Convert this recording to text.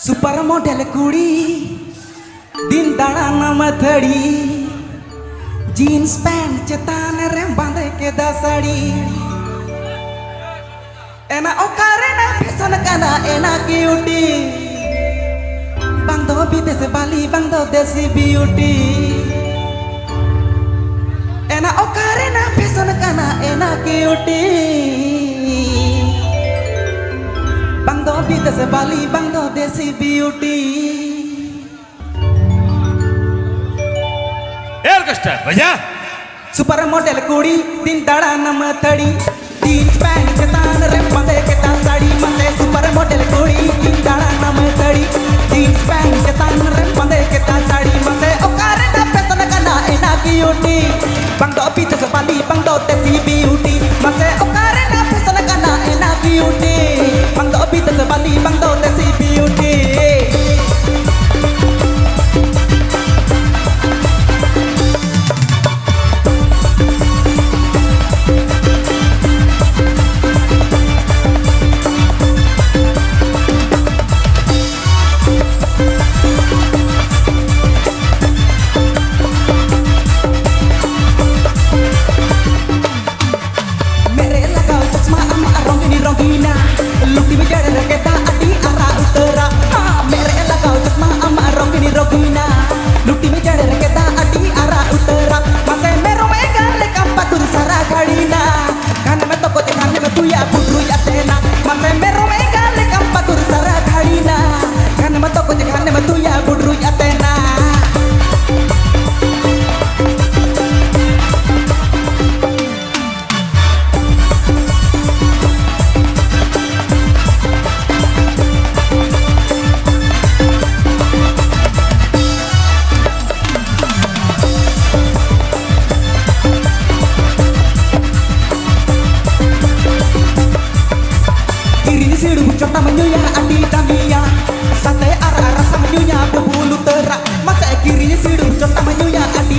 super model कुड़ी दिन दाड़ा मथड़ी जीन्स पैंट चेतान रे बांधे के दसड़ी एना ओकारे ना फैशन काना एना क्यूटी बांधो विदेश बाली बांधो देसी ब्यूटी एना ओकारे ना फैशन काना एना क्यूटी बांधो विदेश बाली बांधो देसी ब्यूटी भैया सुपर मॉडल कुड़ी दिन दाड़ा मथड़ी जीन्स पैंट चेतान रे बांधे के साड़ी मते सुपर मॉडल कुड़ी दिन दाड़ा मथड़ी जीन्स पैंट चेतान रे बांधे के साड़ी मते ओकारे ना फैशन काना एना क्यूटी बांधो विदेश बाली बांधो देसी ब्यूटी मते ओकारे ना फैशन काना एना क्यूटी बांधो विदेश बाली बांधो देसी ब्यूटी लुटी में जड़ रखेता अटी आरा उतरा मेरे लगाओ चश्मा अम्मा रोगिनी रोगिना लुटी में जड़ रखेता अटी आरा उतरा मसे मेरो में गाले कंपा तुर सारा घड़ीना खाने में तो कोते खाने में तू या बुड्रू या तेना मसे मेरो में गाले कंपा तुर सारा घड़ीना खाने में तो कोते खाने में तू या बुड्रू या तेना Cota menyuya adi damia sate ara rasa menyuya bubulu terak masa kirinya sidu cota menyuya adi